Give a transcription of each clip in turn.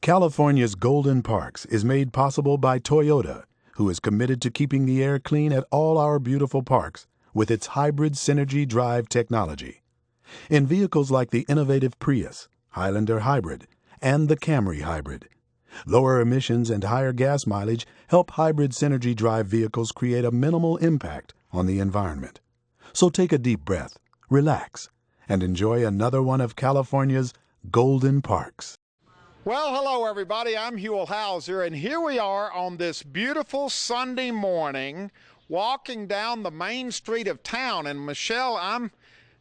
California's Golden Parks is made possible by Toyota, who is committed to keeping the air clean at all our beautiful parks with its hybrid Synergy drive technology. In vehicles like the innovative Prius, Highlander Hybrid, and the Camry Hybrid, lower emissions and higher gas mileage help hybrid Synergy drive vehicles create a minimal impact on the environment. So take a deep breath, relax, and enjoy another one of California's Golden Parks. Well, hello everybody, I'm Huell, and here we are on this beautiful Sunday morning walking down the main street of town. And Michelle, I'm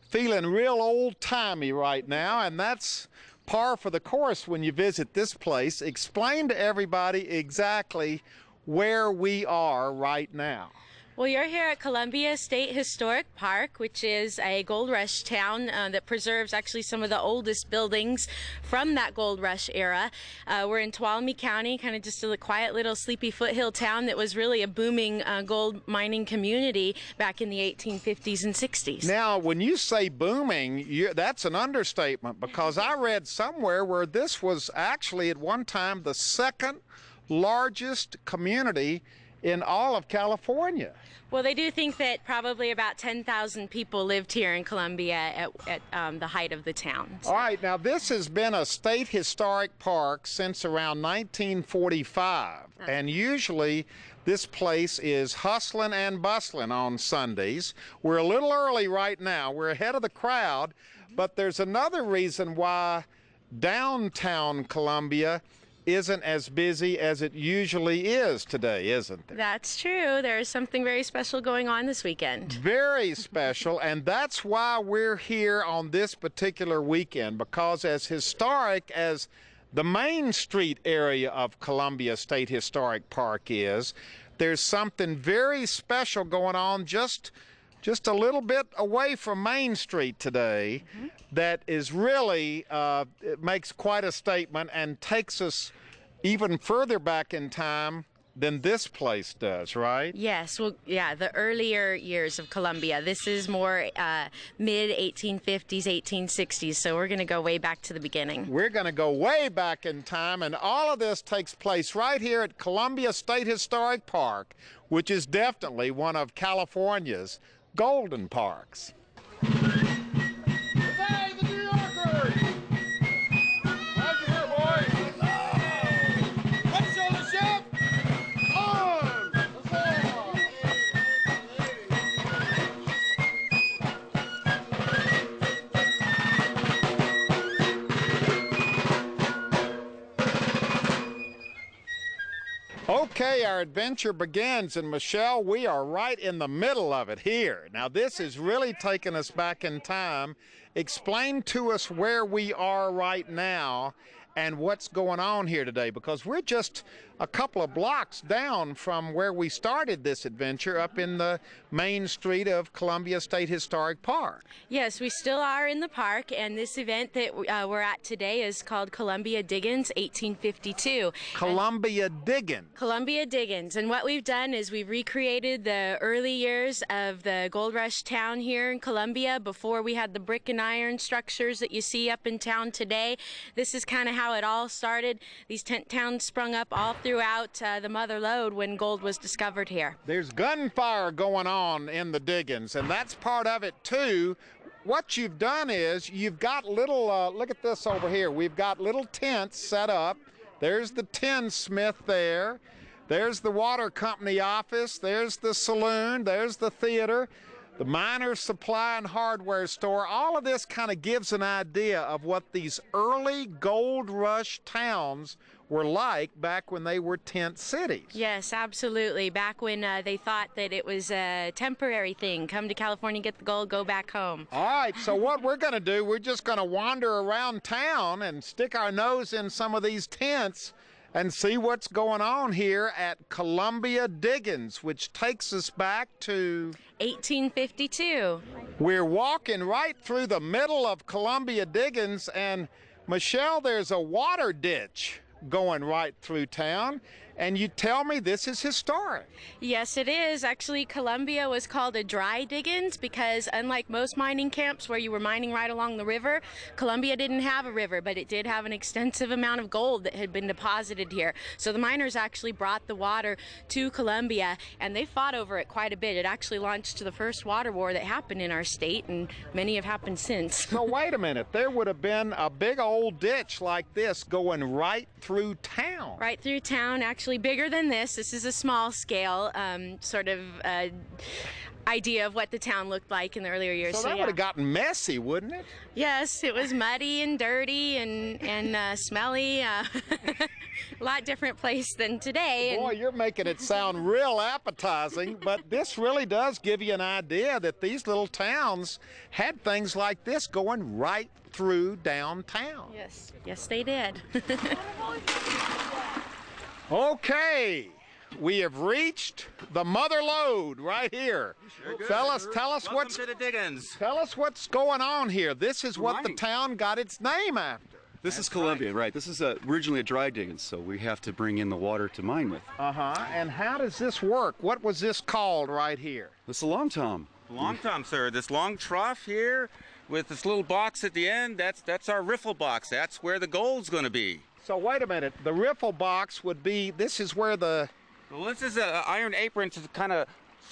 feeling real old-timey right now, and that's par for the course when you visit this place. Explain to everybody exactly where we are right now. Well, you're here at Columbia State Historic Park, which is a gold rush town that preserves actually some of the oldest buildings from that gold rush era. We're in Tuolumne County, kind of just a quiet little sleepy foothill town that was really a booming gold mining community back in the 1850s and 60s. Now, when you say booming, that's an understatement, because I read somewhere where this was actually at one time the second largest community in all of California. Well, they do think that probably about 10,000 people lived here in Columbia at the height of the town. All right, now this has been a state historic park since around 1945, and usually this place is hustling and bustling on Sundays. We're a little early right now, we're ahead of the crowd, but there's another reason why downtown Columbia isn't as busy as it usually is today, isn't there? That's true. There's something very special going on this weekend. Very special, and that's why we're here on this particular weekend, because as historic as the Main Street area of Columbia State Historic Park is, there's something very special going on just a little bit away from Main Street today that is really, it makes quite a statement and takes us even further back in time than this place does, right? Yes, well, yeah, the earlier years of Columbia. This is more mid-1850s, 1860s, so we're going to go way back to the beginning. We're going to go way back in time, and all of this takes place right here at Columbia State Historic Park, which is definitely one of California's golden parks. Hey, the New Yorkers! Glad you're here, boys! Let's show the ship! Arms! Okay, our adventure begins, and Michelle, we are right in the middle of it here. Now, this is really taking us back in time. Explain to us where we are right now and what's going on here today, because we're just a couple of blocks down from where we started this adventure up in the main street of Columbia State Historic Park. Yes, we still are in the park, and this event that we're at today is called Columbia Diggins 1852. Columbia Diggin. Columbia Diggins, and what we've done is we've recreated the early years of the gold rush town here in Columbia before we had the brick and iron structures that you see up in town today. This is kind of how it all started. These tent towns sprung up all throughout the Mother Lode when gold was discovered here. There's gunfire going on in the Diggins, and that's part of it too. What you've done is you've got little, look at this over here. We've got little tents set up. There's the tinsmith there. There's the water company office. There's the saloon. There's the theater. The Miners Supply and Hardware Store. All of this kind of gives an idea of what these early gold rush towns were like back when they were tent cities. Yes, absolutely. Back when they thought that it was a temporary thing. Come to California, get the gold, go back home. All right, so what we're going to do, we're just going to wander around town and stick our nose in some of these tents and see what's going on here at Columbia Diggins, which takes us back to 1852. We're walking right through the middle of Columbia Diggins, and Michelle, there's a water ditch going right through town, And you tell me this is historic. Yes, it is. Actually, Columbia was called a dry Diggins because unlike most mining camps where you were mining right along the river, Columbia didn't have a river, but it did have an extensive amount of gold that had been deposited here. So the miners actually brought the water to Columbia, and they fought over it quite a bit. It actually launched the first water war that happened in our state, and many have happened since. So wait a minute, there would have been a big old ditch like this going right through town. Right through town, actually bigger than this. This is a small scale sort of idea of what the town looked like in the earlier years. So that would have gotten messy, wouldn't it? Yes, it was muddy and dirty and smelly. A lot different place than today. Boy, you're making it sound real appetizing, but this really does give you an idea that these little towns had things like this going right through downtown. Yes, they did. Okay, we have reached the mother lode right here. Fellas, tell us what's to the Diggins. Tell us what's going on here. This is what the town got its name after. This is Columbia, right? This is originally a dry Diggins, so we have to bring in the water to mine with. And how does this work? What was this called right here? This is a long tom. Long tom, sir. This long trough here with this little box at the end, that's our riffle box. That's where the gold's going to be. So wait a minute, the riffle box would be, this is where the... Well, this is an iron apron to kind of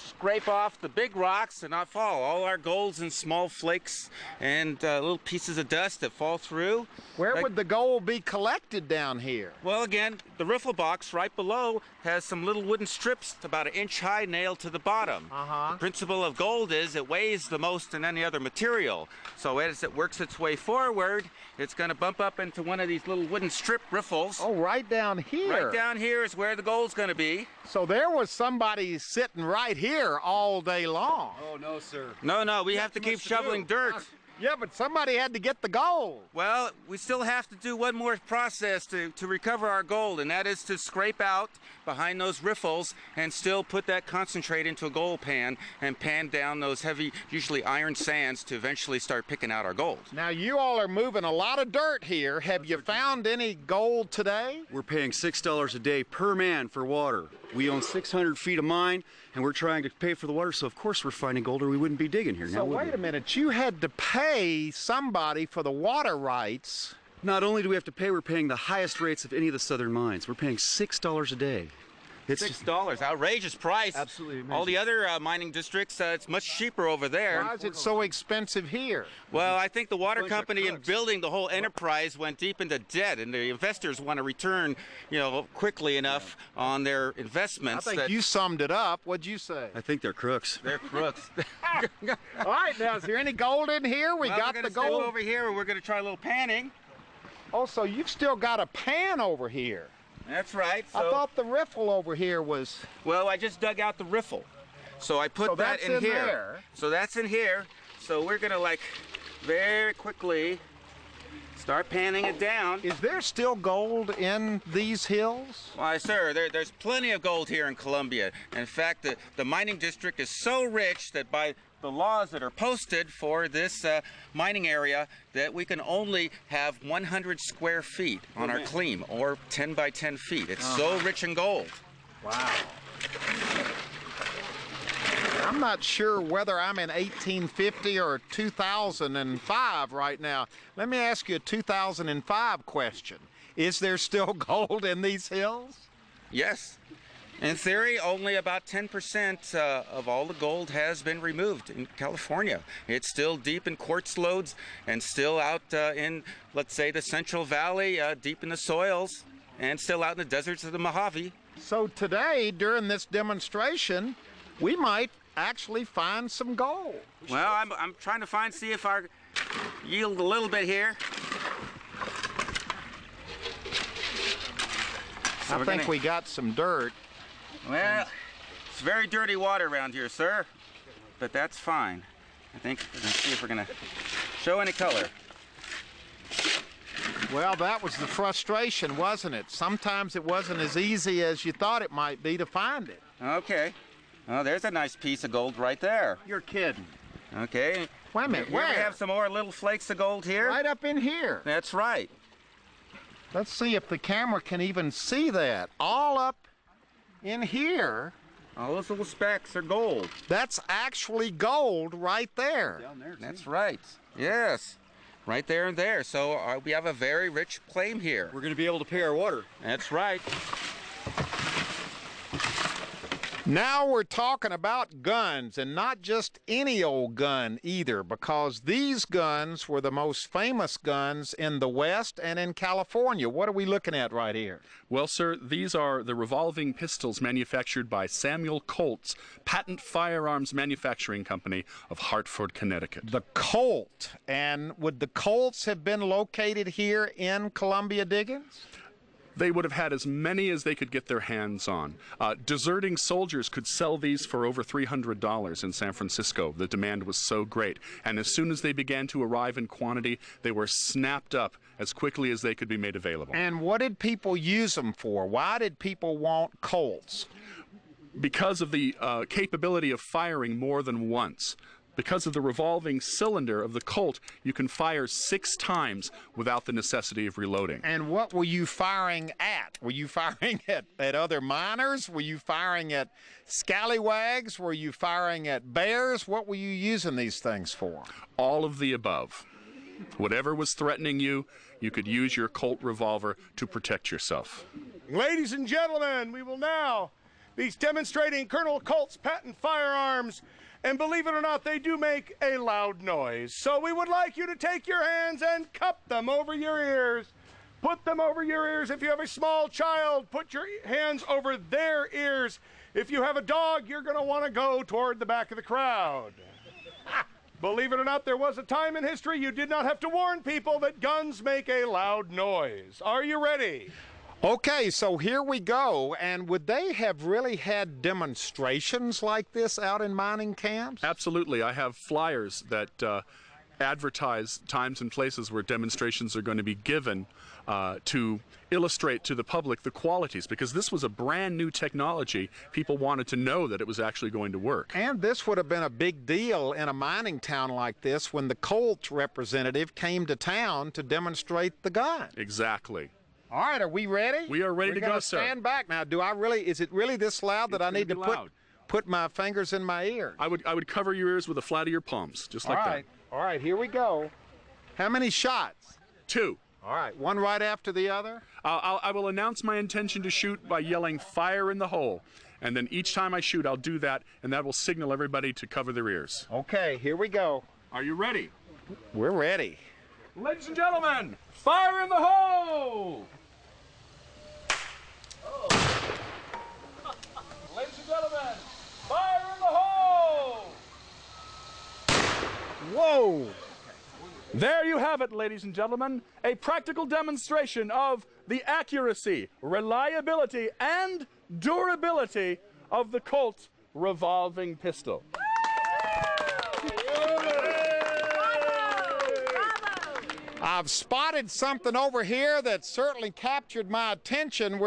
scrape off the big rocks and not fall. All our gold's in small flakes and little pieces of dust that fall through. Where would the gold be collected down here? Well, again, the riffle box right below has some little wooden strips about 1 inch high nailed to the bottom. The principle of gold is it weighs the most than any other material. So as it works its way forward, it's going to bump up into one of these little wooden strip riffles. Oh, right down here. Right down here is where the gold's going to be. So there was somebody sitting right here all day long. Oh, no, sir. No, we have to keep shoveling dirt. Yeah, but somebody had to get the gold. Well, we still have to do one more process to recover our gold, and that is to scrape out behind those riffles and still put that concentrate into a gold pan and pan down those heavy, usually iron sands to eventually start picking out our gold. Now, you all are moving a lot of dirt here. Have you found any gold today? We're paying $6 a day per man for water. We own 600 feet of mine, and we're trying to pay for the water, so of course we're finding gold or we wouldn't be digging here. So wait a minute, you had to pay somebody for the water rights. Not only do we have to pay, we're paying the highest rates of any of the southern mines. We're paying $6 a day. It's $6, outrageous price. Absolutely amazing. All the other mining districts, it's much cheaper over there. Why is it so expensive here? Well, I think the water company in building the whole enterprise went deep into debt, and the investors want to return, quickly enough on their investments. I think you summed it up. What'd you say? I think they're crooks. They're crooks. All right, now, is there any gold in here? We got the gold. Step over here, and we're going to try a little panning. Oh, so you've still got a pan over here. That's right. I thought the riffle over here was... Well, I just dug out the riffle. So I put that in here. There. So that's in here. So we're going to, very quickly start panning it down. Is there still gold in these hills? Why, sir, there's plenty of gold here in Columbia. In fact, the mining district is so rich that by the laws that are posted for this mining area that we can only have 100 square feet on our claim, or 10 by 10 feet. It's so rich in gold. Wow. I'm not sure whether I'm in 1850 or 2005 right now. Let me ask you a 2005 question. Is there still gold in these hills? Yes. In theory, only about 10% of all the gold has been removed in California. It's still deep in quartz lodes and still out in, let's say, the Central Valley, deep in the soils, and still out in the deserts of the Mojave. So today, during this demonstration, we might actually find some gold. Well, I'm trying to see if I yield a little bit here. So I think we got some dirt. Well, it's very dirty water around here, sir, but that's fine. I think we're going to see if we're going to show any color. Well, that was the frustration, wasn't it? Sometimes it wasn't as easy as you thought it might be to find it. Okay. Oh, there's a nice piece of gold right there. You're kidding. Okay. Wait a minute, where? We have some more little flakes of gold here. Right up in here. That's right. Let's see if the camera can even see that. All up in here, All those little specks are gold. that's actually gold right there. Down there, That's right. Yes. Right there and there. So we have a very rich claim here. We're going to be able to pay our water. That's right. Now we're talking about guns, and not just any old gun either, because these guns were the most famous guns in the West and in California. What are we looking at right here? Well, sir, these are the revolving pistols manufactured by Samuel Colt's Patent Firearms Manufacturing Company of Hartford, Connecticut. The Colt. And would the Colts have been located here in Columbia, Diggins? They would have had as many as they could get their hands on. Deserting soldiers could sell these for over $300 in San Francisco. The demand was so great. And as soon as they began to arrive in quantity, they were snapped up as quickly as they could be made available. And what did people use them for? Why did people want Colts? Because of the capability of firing more than once. Because of the revolving cylinder of the Colt, you can fire 6 times without the necessity of reloading. And what were you firing at? Were you firing at other miners? Were you firing at scallywags? Were you firing at bears? What were you using these things for? All of the above. Whatever was threatening you, you could use your Colt revolver to protect yourself. Ladies and gentlemen, we will now be demonstrating Colonel Colt's patent firearms. And believe it or not, they do make a loud noise. So we would like you to take your hands and cup them over your ears. Put them over your ears. If you have a small child, put your hands over their ears. If you have a dog, you're going to want to go toward the back of the crowd. Believe it or not, there was a time in history you did not have to warn people that guns make a loud noise. Are you ready? Okay, so here we go. And would they have really had demonstrations like this out in mining camps? Absolutely. I have flyers that advertise times and places where demonstrations are going to be given to illustrate to the public the qualities, because this was a brand new technology. People wanted to know that it was actually going to work. And this would have been a big deal in a mining town like this when the Colt representative came to town to demonstrate the gun. Exactly. All right, are we ready? We are ready to go, sir. Stand back now. Is it really this loud that I need to put my fingers in my ear? I would cover your ears with the flat of your palms, just like that. All right, here we go. How many shots? 2. All right, one right after the other? I will announce my intention to shoot by yelling "fire in the hole." And then each time I shoot, I'll do that, and that will signal everybody to cover their ears. Okay, here we go. Are you ready? We're ready. Ladies and gentlemen, fire in the hole! Ladies and gentlemen, fire in the hole! Whoa! There you have it, ladies and gentlemen, a practical demonstration of the accuracy, reliability, and durability of the Colt revolving pistol. I've spotted something over here that certainly captured my attention.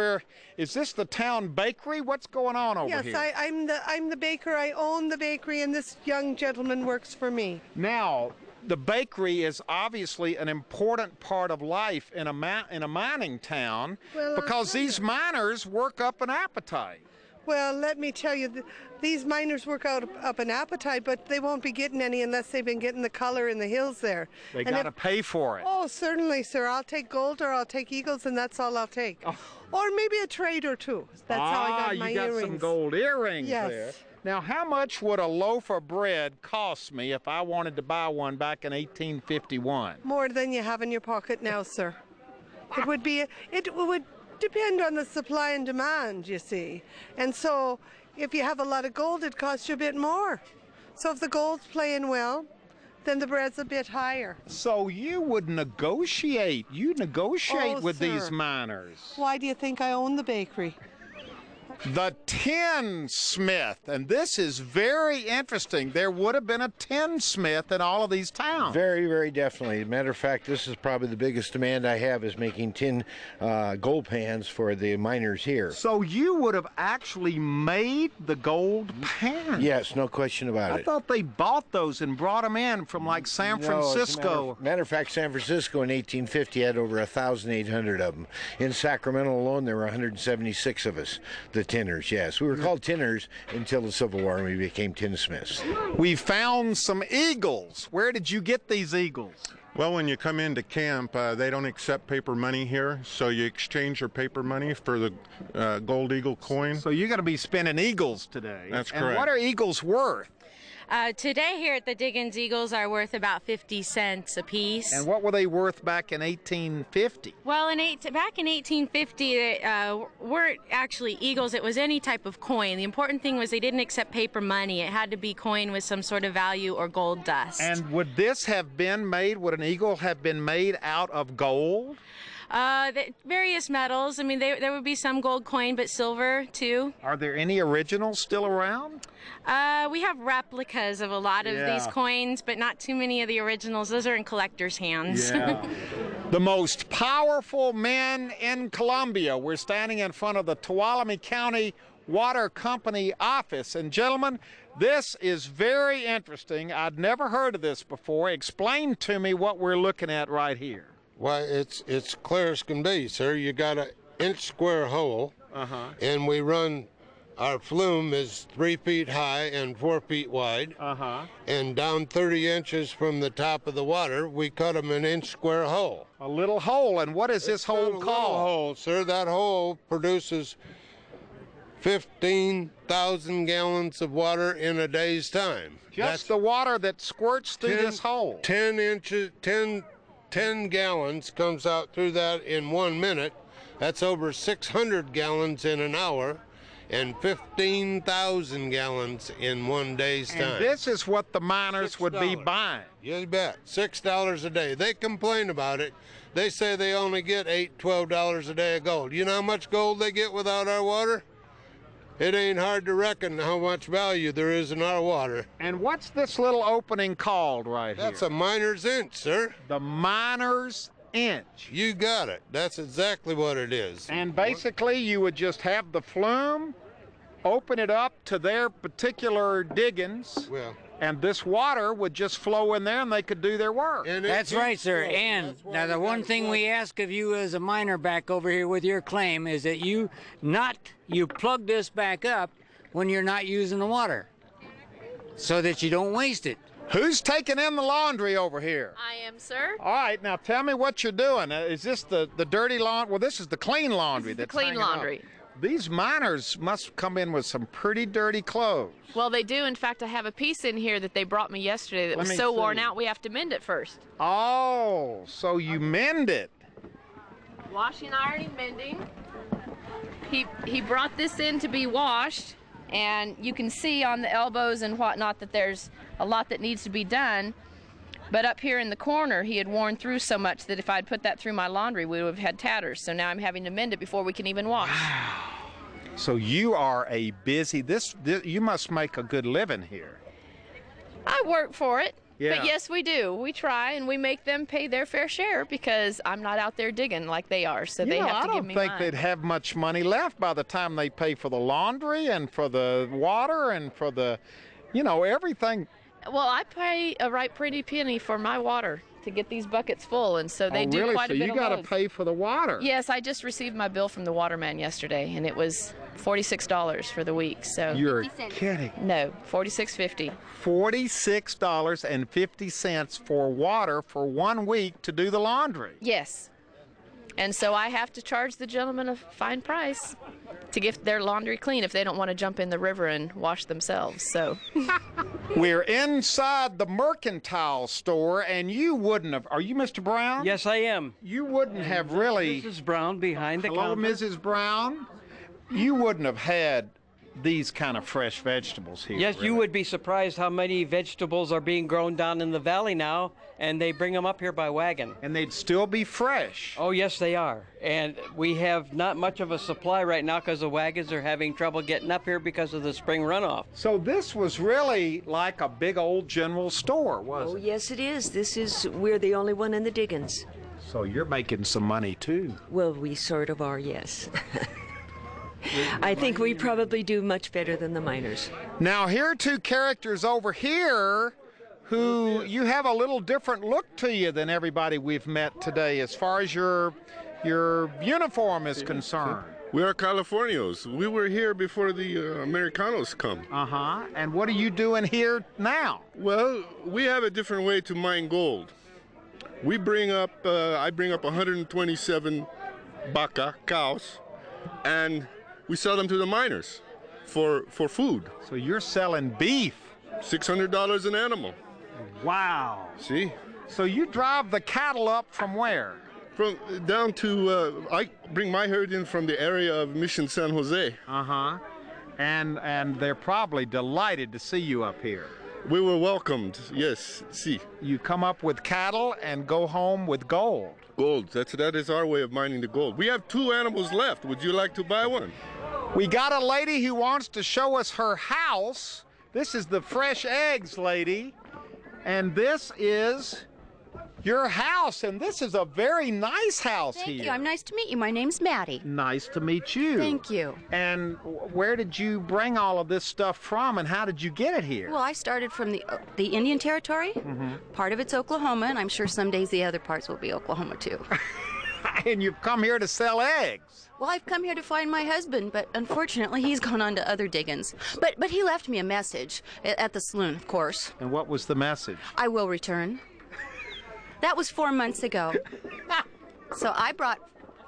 Is this the town bakery? What's going on over here? Yes, I'm the baker. I own the bakery, and this young gentleman works for me. Now, the bakery is obviously an important part of life in a mining town, because these miners work up an appetite. Well, let me tell you, these miners work up an appetite, but they won't be getting any unless they've been getting the color in the hills there. They got to pay for it. Oh, certainly, sir. I'll take gold or I'll take eagles, and that's all I'll take. Oh. Or maybe a trade or two. That's how I got my earrings. You got some gold earrings yes. there. Now, how much would a loaf of bread cost me if I wanted to buy one back in 1851? More than you have in your pocket now, sir. It would depend on the supply and demand, you see. And so if you have a lot of gold, it costs you a bit more. So if the gold's playing well, then the bread's a bit higher. So you would negotiate. You negotiate with sir. These miners. Why do you think I own the bakery? The tinsmith, and this is very interesting. There would have been a tinsmith in all of these towns. Very, very definitely. As a matter of fact, this is probably the biggest demand I have, is making tin gold pans for the miners here. So you would have actually made the gold pans? Yes, no question about it. I thought they bought those and brought them in from like San Francisco. As a matter of fact, San Francisco in 1850 had over 1,800 of them. In Sacramento alone, there were 176 of us. The tinners, yes. We were called tinners until the Civil War, and we became tinsmiths. We found some eagles. Where did you get these eagles? Well, when you come into camp, they don't accept paper money here, so you exchange your paper money for the gold eagle coin. So you're going to be spending eagles today. That's correct. And what are eagles worth? Today here at the Diggins, eagles are worth about 50 cents a piece. And what were they worth back in 1850? Well, back in 1850, they weren't actually eagles. It was any type of coin. The important thing was they didn't accept paper money. It had to be coin with some sort of value or gold dust. And would an eagle have been made out of gold? Various metals. I mean, there would be some gold coin, but silver too. Are there any originals still around? We have replicas of a lot of these coins, but not too many of the originals. Those are in collectors' hands. Yeah. The most powerful men in Columbia. We're standing in front of the Tuolumne County Water Company office. And gentlemen, this is very interesting. I'd never heard of this before. Explain to me what we're looking at right here. Why, it's clear as can be, sir. You got an inch square hole, and we run, our flume is 3 feet high and 4 feet wide, and down 30 inches from the top of the water, we cut them an inch square hole. A little hole, and what is this hole called? A little hole, sir. That hole produces 15,000 gallons of water in a day's time. That's the water that squirts through this hole. 10 gallons comes out through that in 1 minute. That's over 600 gallons in an hour and 15,000 gallons in 1 day's time. And this is what the miners would be buying. You bet. $6 a day. They complain about it. They say they only get $12 a day of gold. You know how much gold they get without our water? It ain't hard to reckon how much value there is in our water. And what's this little opening called right here? That's a miner's inch, sir. The miner's inch. You got it. That's exactly what it is. And basically you would just have the flume, open it up to their particular diggins, and this water would just flow in there and they could do their work. That's right, sir. And now the one thing we ask of you as a miner back over here with your claim is that you plug this back up when you're not using the water so that you don't waste it. Who's taking in the laundry over here? I am, sir. All right, now tell me what you're doing. Is this the dirty laundry? Well, this is the clean laundry. This is the clean laundry. These miners must come in with some pretty dirty clothes. Well, they do. In fact, I have a piece in here that they brought me yesterday that was so worn out we have to mend it first. Oh, so you mend it. Washing, ironing, mending. He brought this in to be washed, and you can see on the elbows and whatnot that there's a lot that needs to be done. But up here in the corner, he had worn through so much that if I'd put that through my laundry, we would have had tatters. So now I'm having to mend it before we can even wash. Wow. So you are a busy, you must make a good living here. I work for it. Yeah. But yes, we do. We try, and we make them pay their fair share because I'm not out there digging like they are. So they have to give me I don't think mine. they'd have much money left by the time they pay for the laundry and for the water and for the, everything. Well, I pay a right pretty penny for my water to get these buckets full, and so they do quite a bit of So you got to loads. pay for the water. Yes, I just received my bill from the waterman yesterday, and it was $46 for the week. So you're kidding? No, $46.50. $46.50 for water for 1 week to do the laundry. Yes. And so I have to charge the gentleman a fine price to get their laundry clean if they don't want to jump in the river and wash themselves. So we're inside the mercantile store, and you wouldn't have. Are you Mr. Brown? Yes, I am. You wouldn't have really. Mrs. Brown behind the Hello, counter. Mrs. Brown. You wouldn't have had these kind of fresh vegetables here. Yes, really. you would be surprised how many vegetables are being grown down in the valley now, and they bring them up here by wagon. And they'd still be fresh. Oh, yes, they are. And we have not much of a supply right now because the wagons are having trouble getting up here because of the spring runoff. So this was really like a big old general store, wasn't it? Oh, yes, it is. We're the only one in the Diggins. So you're making some money, too. Well, we sort of are, yes. I think we probably do much better than the miners. Now, here are two characters over here who you have a little different look to you than everybody we've met today as far as your uniform is concerned. We are Californios. We were here before the Americanos come. Uh-huh. And what are you doing here now? Well, we have a different way to mine gold. We bring up, I bring up 127 vaca, cows, and we sell them to the miners for food. So you're selling beef? $600 an animal. Wow. See? So you drive the cattle up from where? From down to, I bring my herd in from the area of Mission San Jose. Uh-huh. And they're probably delighted to see you up here. We were welcomed, yes, see. You come up with cattle and go home with gold. Gold, that is our way of mining the gold. We have 2 animals left. Would you like to buy one? We got a lady who wants to show us her house. This is the fresh eggs lady. And this is your house, and this is a very nice house here. Thank you. I'm nice to meet you. My name's Maddie. Nice to meet you. Thank you. And where did you bring all of this stuff from, and how did you get it here? Well, I started from the Indian Territory. Mm-hmm. Part of it's Oklahoma, and I'm sure some days the other parts will be Oklahoma, too. And you've come here to sell eggs. Well, I've come here to find my husband, but unfortunately he's gone on to other Diggins. But he left me a message at the saloon, of course. And what was the message? I will return. That was 4 months ago. So I brought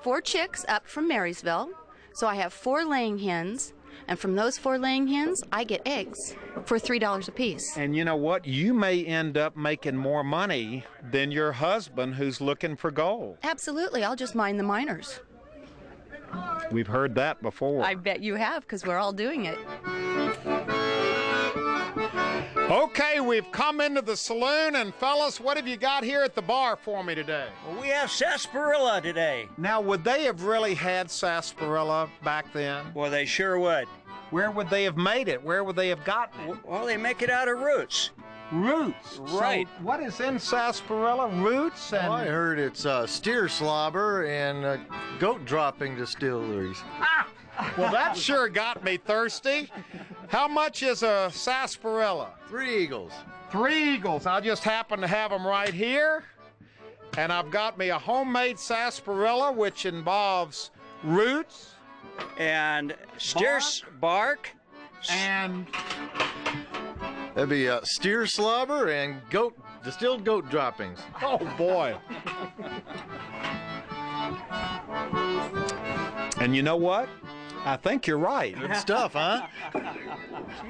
4 chicks up from Marysville. So I have 4 laying hens. And from those 4 laying hens, I get eggs for $3 a piece. And you know what? You may end up making more money than your husband who's looking for gold. Absolutely. I'll just mine the miners. We've heard that before. I bet you have, because we're all doing it. Okay, we've come into the saloon, and fellas, what have you got here at the bar for me today? Well, we have sarsaparilla today. Now, would they have really had sarsaparilla back then? Well, they sure would. Where would they have made it? Where would they have gotten it? Well, they make it out of roots. Roots? Right. So what is in sarsaparilla? Roots? And... Well, I heard it's steer slobber and goat dropping distilleries. Ah! Well, that sure got me thirsty. How much is a sarsaparilla? 3 eagles. 3 eagles. I just happen to have them right here. And I've got me a homemade sarsaparilla, which involves roots. And steer bark. And... That'd be steer slobber and distilled goat droppings. Oh, boy. And you know what? I think you're right. Good stuff, huh?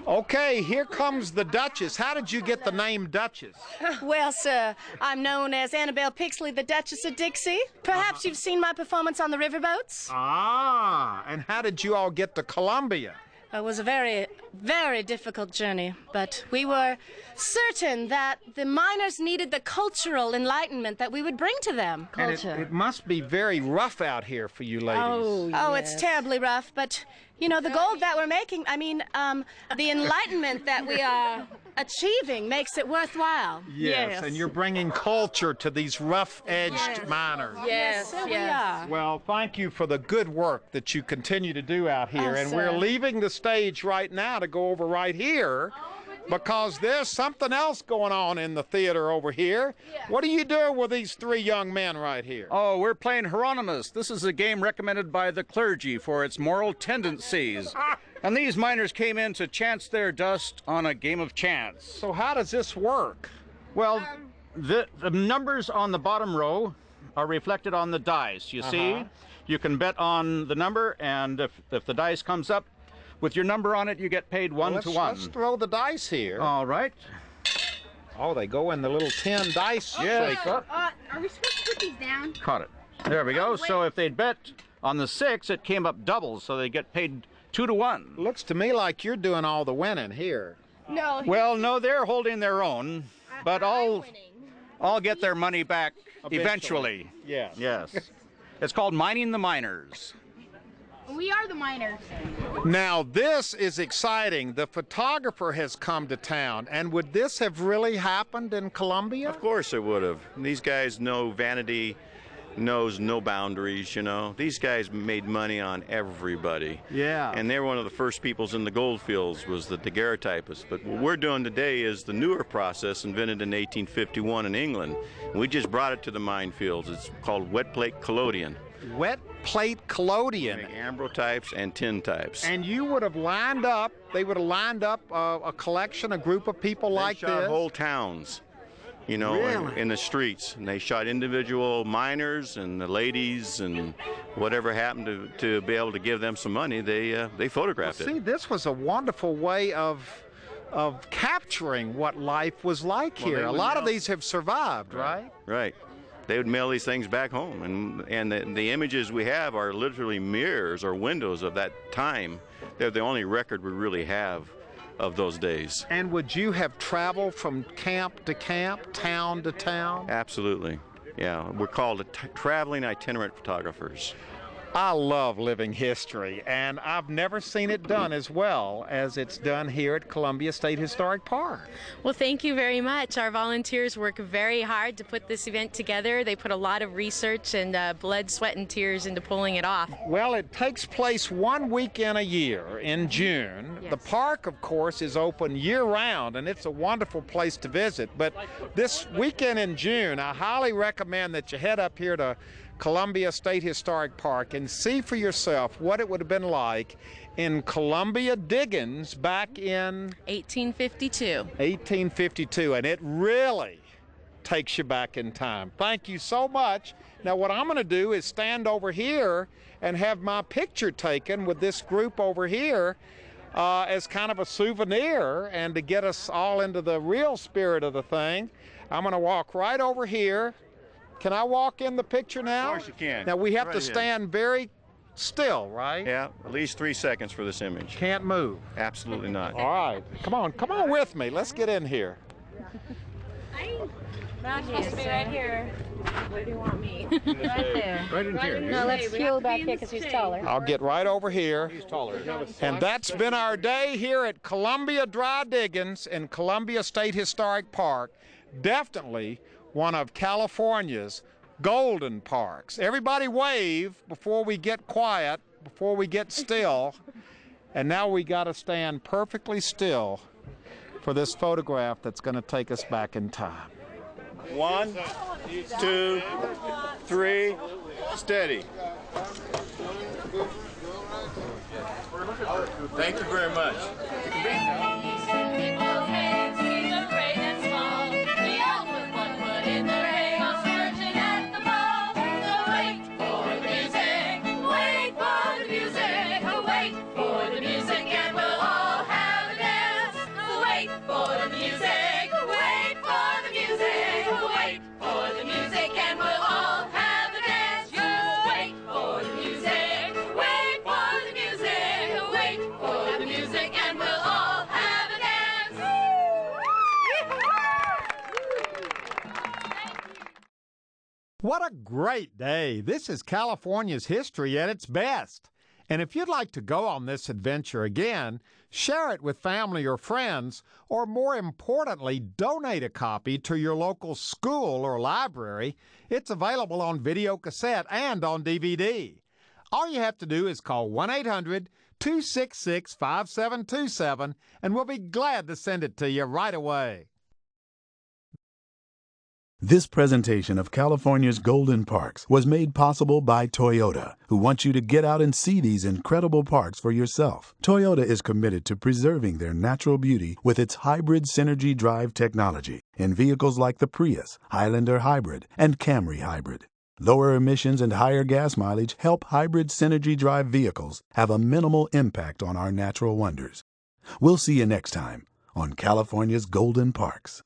Okay, here comes the Duchess. How did you get the name Duchess? Well, sir, I'm known as Annabelle Pixley, the Duchess of Dixie. Perhaps you've seen my performance on the riverboats? Ah, and how did you all get to Columbia? It was a very, very difficult journey, but we were certain that the miners needed the cultural enlightenment that we would bring to them. And it must be very rough out here for you ladies. Oh, yes. It's terribly rough, but, you know, the gold that we're making, the enlightenment that we are achieving makes it worthwhile. Yes, and you're bringing culture to these rough-edged miners. Yes, we are. Well, thank you for the good work that you continue to do out here. And sir. we're leaving the stage right now to go over right here because there's something else going on in the theater over here. What are you doing with these 3 young men right here? Oh, we're playing Hieronymus. This is a game recommended by the clergy for its moral tendencies. And these miners came in to chance their dust on a game of chance. So how does this work? Well, the numbers on the bottom row are reflected on the dice. You see, you can bet on the number, and if the dice comes up with your number on it, you get paid 1 to 1. Let's throw the dice here. All right. Oh, they go in the little tin dice shaker. Are we supposed to put these down? Caught it. There we go. So if they'd bet on the 6, it came up doubles, so they get paid 2 to 1. Looks to me like you're doing all the winning here. No. Well, no, they're holding their own, but I'll get their money back eventually. Yes. Yes. It's called mining the miners. We are the miners. Now, this is exciting. The photographer has come to town, and would this have really happened in Columbia? Of course it would have. These guys know vanity knows no boundaries, you know. These guys made money on everybody. Yeah. And they're one of the first peoples in the gold fields was the daguerreotypists. But what we're doing today is the newer process invented in 1851 in England. And we just brought it to the mine fields. It's called wet plate collodion. wet plate collodion. Make ambrotypes and tin types. And you would have lined up, they would have lined up a collection, a group of people like shot this? whole towns, you know, Really? in the streets. And they shot individual miners and the ladies and whatever happened to be able to give them some money, they photographed See, it. this was a wonderful way of capturing what life was like Well, here. they A would lot of mail- these have survived, right? Right. They would mail these things back home, and the images we have are literally mirrors or windows of that time. They're the only record we really have of those days. And would you have traveled from camp to camp, town to town? Absolutely. Yeah, we're called traveling itinerant photographers. I love living history, and I've never seen it done as well as it's done here at Columbia State Historic Park. Well, thank you very much. Our volunteers work very hard to put this event together. They put a lot of research and blood, sweat, and tears into pulling it off. Well, it takes place one weekend a year in June. Yes. The park, of course, is open year-round, and it's a wonderful place to visit. But this weekend in June, I highly recommend that you head up here to Columbia State Historic Park and see for yourself what it would have been like in Columbia Diggins back in 1852. 1852, and it really takes you back in time. Thank you so much. Now what I'm going to do is stand over here and have my picture taken with this group over here as kind of a souvenir, and to get us all into the real spirit of the thing, I'm going to walk right over here. Can I walk in the picture now? Of course you can. Now we have Right to ahead. stand very still, right? Yeah, at least 3 seconds for this image. Can't move. Absolutely not. All right, come on with me. Let's get in here. Not supposed to be right here. Where do you want me? Right there. Right in here. No, let's Huell back here because he's taller. I'll get right over here. He's taller. And that's been our day here at Columbia Dry Diggins in Columbia State Historic Park. Definitely one of California's golden parks. Everybody wave before we get quiet, before we get still. And now we got to stand perfectly still for this photograph that's going to take us back in time. 1, 2, 3, steady. Thank you very much. What a great day. This is California's history at its best. And if you'd like to go on this adventure again, share it with family or friends, or more importantly, donate a copy to your local school or library. It's available on video cassette and on DVD. All you have to do is call 1-800-266-5727, and we'll be glad to send it to you right away. This presentation of California's Golden Parks was made possible by Toyota, who wants you to get out and see these incredible parks for yourself. Toyota is committed to preserving their natural beauty with its hybrid synergy drive technology in vehicles like the Prius, Highlander Hybrid, and Camry Hybrid. Lower emissions and higher gas mileage help hybrid synergy drive vehicles have a minimal impact on our natural wonders. We'll see you next time on California's Golden Parks.